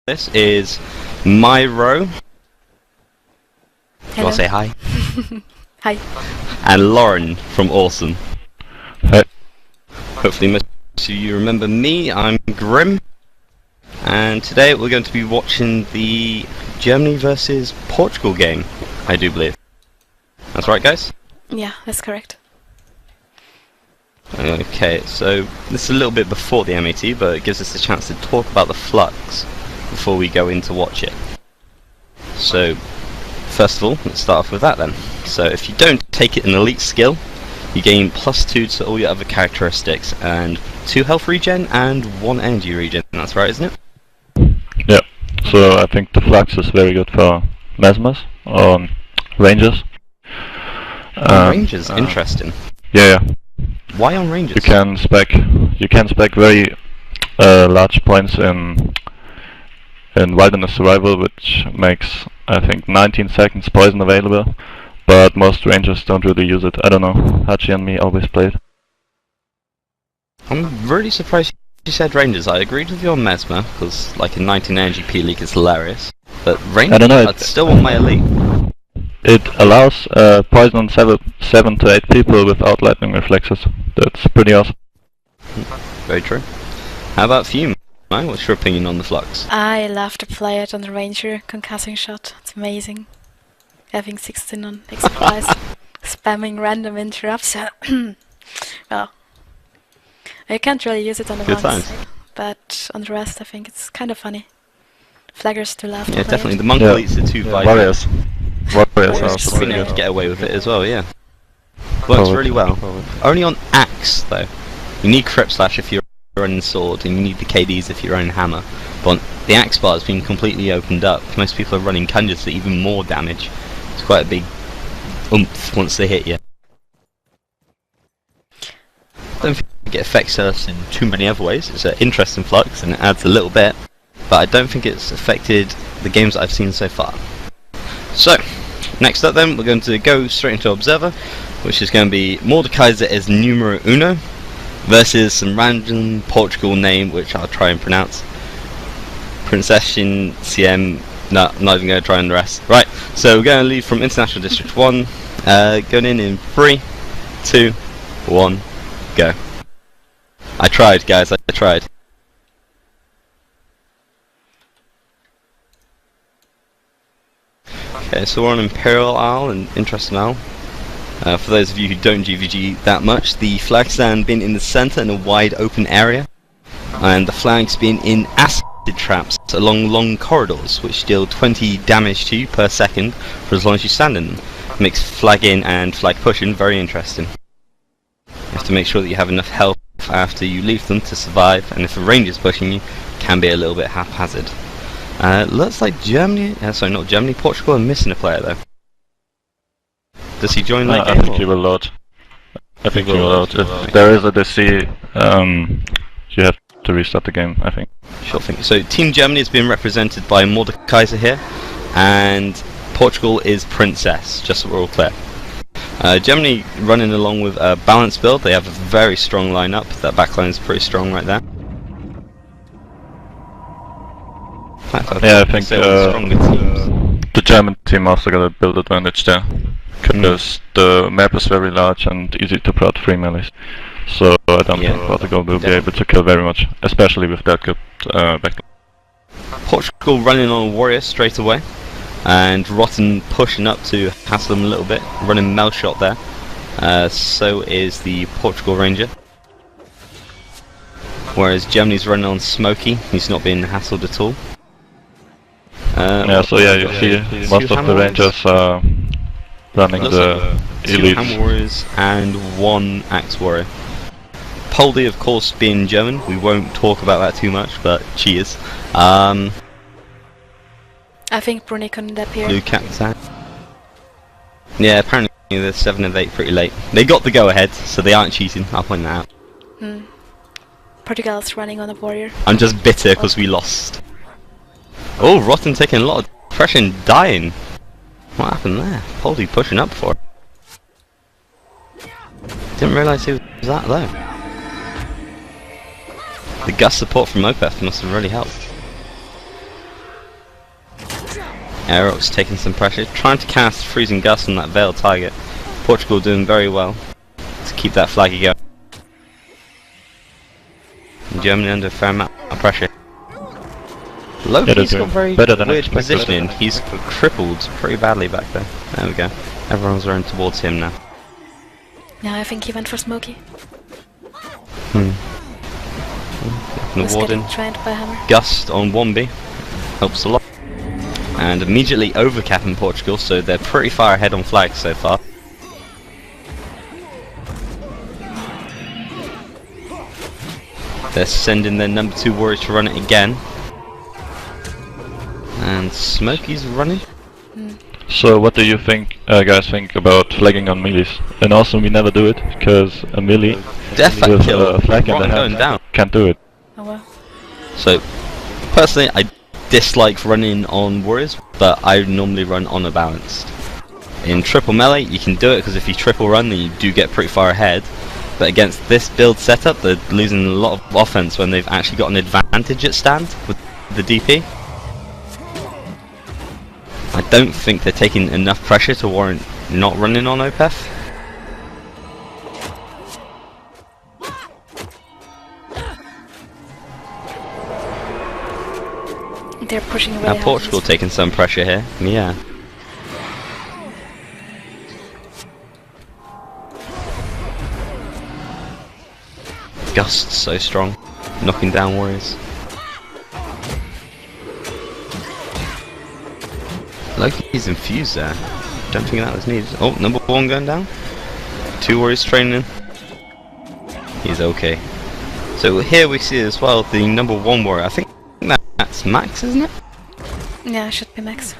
this is my row. Do you want to say hi? Hi. And Lorrin from Awesome. Hi. Hopefully most of you remember me. I'm Grim. And today we're going to be watching the Germany versus Portugal game, I do believe. That's right, guys? Yeah, that's correct. Okay, so this is a little bit before the MAT, but it gives us a chance to talk about the flux before we go in to watch it. So, first of all, let's start off with that then. So if you don't take it an elite skill, you gain +2 to all your other characteristics, and 2 health regen and 1 energy regen. That's right, isn't it? Yeah, so I think the flux is very good for Mesmers, Rangers. Rangers, interesting. Yeah. Why on Rangers? You can spec very large points in wilderness survival, which makes, I think, 19 seconds poison available, but most Rangers don't really use it. I don't know, Hachi and me always play it. I'm really surprised you said Rangers. I agreed with you on Mesmer, because like a 19 energy P-League is hilarious, but Rangers, I don't know, I'd still want my elite. It allows poison on 7 to 8 people without lightning reflexes. That's pretty awesome. Very true. How about Fume? What's your opinion on the flux? I love to play it on the Ranger concussing shot. It's amazing. Having 16 on exercise, spamming random interrupts. Well, I can't really use it on the Good monks, times. but on the rest I think it's kind of funny. Flaggers still love to Yeah, play definitely. it. The monk elites are too vibrant. Warriors Warriors are just also being really able to good. get away with it as well, yeah. Works really well. Only on axe though. You need crit slash if you're running sword, and you need the KDs if you're running hammer. But the axe bar has been completely opened up. Most people are running conjures for even more damage. It's quite a big oomph once they hit you. I don't think it affects us in too many other ways. It's an interesting flux and it adds a little bit, but I don't think it's affected the games that I've seen so far. So, next up then, we're going to go straight into Observer, which is going to be Mordekaiser as numero uno versus some random Portugal name, which I'll try and pronounce. Princessin CM. No, I'm not even going to try and the rest. Right, so we're going to leave from International District 1, going in 3, 2, 1, go. I tried, guys, I tried. Okay, so we're on Imperial Isle and Interesting Isle. For those of you who don't GVG that much, the flag stand being in the centre in a wide open area, and the flags being in acid traps along long corridors, which deal 20 damage to you per second for as long as you stand in them. Makes flagging and flag pushing very interesting. You have to make sure that you have enough health after you leave them to survive, and if a ranger's pushing you, it can be a little bit haphazard. Looks like Germany, sorry, not Germany, Portugal are missing a player though. Does he join that I game? think he will load. I think he will load. If Right. there is a DC, you have to restart the game, I think. Sure thing. So Team Germany is being represented by Mordekaiser here, and Portugal is Princess, just so we're all clear. Germany running along with a balanced build. They have a very strong lineup. That backline is pretty strong right there. Yeah, I think stronger teams. the German team also got a build advantage there, because the map is very large and easy to plot 3 melees. So I don't think Portugal will be able to kill very much, especially with that good backline. Portugal running on a warrior straight away, and Rotten pushing up to hassle them a little bit, running Mel shot there. So is the Portugal Ranger. Whereas Germany's running on Smokey, he's not being hassled at all. Yeah, so yeah, you see most of the Rangers are running the Two elites. Ham Warriors and 1 Axe Warrior. Poldy, of course, being German, we won't talk about that too much, but cheers. I think Bruni couldn't appear. Blue Captain. Yeah, apparently they're 7 of 8 pretty late. They got the go ahead, so they aren't cheating, I'll point that out. Portugal's running on a warrior. I'm just bitter because we lost. Oh, Rotten taking a lot of pressure and dying. What happened there? Poldy pushing up for it. Didn't realise he was that low. The gust support from Opeth must have really helped. Aerox taking some pressure, trying to cast Freezing Gust on that Veiled target. Portugal doing very well to keep that flaggy going. And Germany under a fair amount of pressure. Loki's got very weird positioning. He's crippled pretty badly back there. There we go. Everyone's running towards him now. Yeah, I think he went for Smokey. The Warden. Trained by Hammer. Gust on 1B. Helps a lot. And immediately overcapping Portugal, so they're pretty far ahead on flags so far. They're sending their number 2 warriors to run it again. And Smokey's running. So what do you think, guys think about flagging on melees? And also we never do it, because a melee with kill a flag in the hand down. can't do it. Oh well. So, personally I dislike running on warriors, but I normally run honor balanced. In triple melee you can do it, because if you triple run then you do get pretty far ahead. But against this build setup they're losing a lot of offense when they've actually got an advantage at stand with the DP. I don't think they're taking enough pressure to warrant not running on OPEF. They're pushing away. Now Portugal taking some pressure here. Yeah. Gust so strong, knocking down warriors. Loki's infused there. Don't think that was needed. Oh, number 1 going down. 2 warriors training. He's okay. So here we see as well the number 1 warrior. I think that's Max, isn't it? Yeah, it should be Max.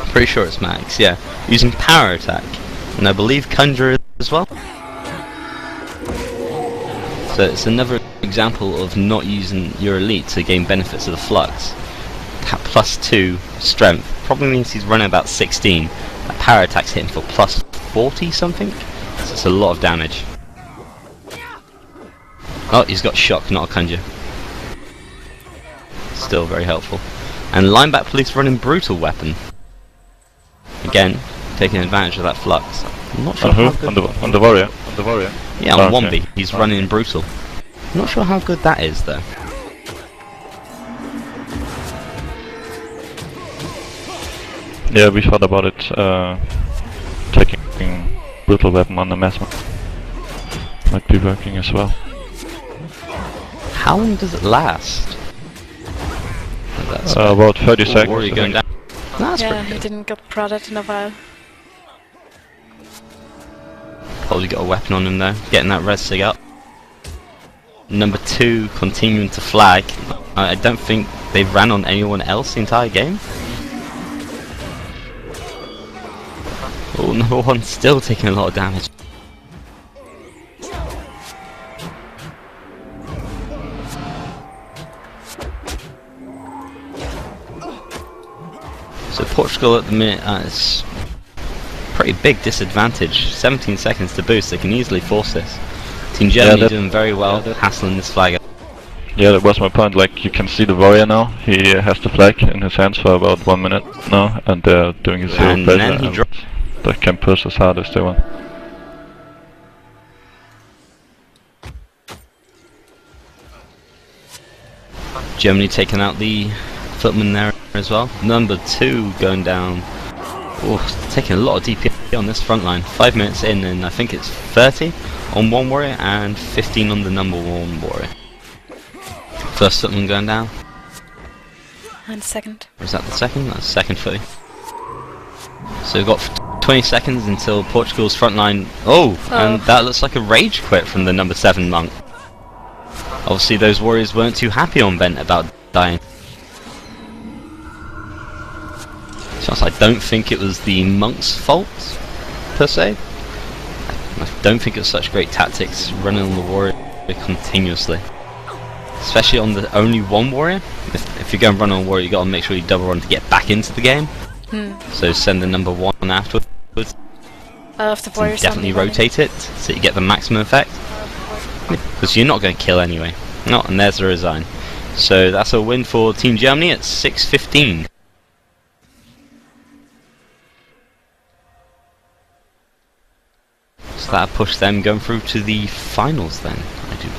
Pretty sure it's Max, yeah. Using power attack. And I believe Conjure as well. So it's another example of not using your elite to gain benefits of the flux. That +2 strength probably means he's running about 16. That power attack's hitting for +40 something. So it's a lot of damage. Oh, he's got shock, not a conjure. Still very helpful. And lineback police running brutal weapon. Again, taking advantage of that flux. I'm not sure on who? On the warrior. On the warrior. Yeah, on okay. 1B. He's running brutal. I'm not sure how good that is though. Yeah, we thought about it. Taking brutal weapon on the Mesmer might be working as well. How long does it last? About 30 seconds. Warrior going down. That's Yeah, pretty he good. didn't get prodded in a while. Probably got a weapon on him though, getting that res sig up. Number 2 continuing to flag. I don't think they ran on anyone else the entire game. Oh, number 1 still taking a lot of damage. So Portugal at the minute is pretty big disadvantage. 17 seconds to boost, they can easily force this. Team Germany doing very well, hassling this flag up. Yeah, that was my point. Like, you can see the warrior now. He has the flag in his hands for about 1 minute now, and they're doing his zero pressure. Then he drops. They can push as hard as they want. Germany taking out the footman there as well. Number 2 going down. Oh, taking a lot of DP on this front line. 5 minutes in, and I think it's 30 on 1 warrior and 15 on the number 1 warrior. First footman going down. And second. Or is that the second? That's second footy. So we've got 20 seconds until Portugal's front line. Oh, and that looks like a rage quit from the number 7 monk. Obviously those warriors weren't too happy on Bent about dying. So I don't think it was the monk's fault, per se. I don't think it was such great tactics running on the warrior continuously. Especially on the only 1 warrior. If you're going to run on a warrior, you got to make sure you double run to get back into the game. So send the number 1 afterwards. The warriors definitely rotate it so you get the maximum effect. Because you're not going to kill anyway. No, and there's the resign. So that's a win for Team Germany at 6:15. So that pushed them going through to the finals then, I do believe.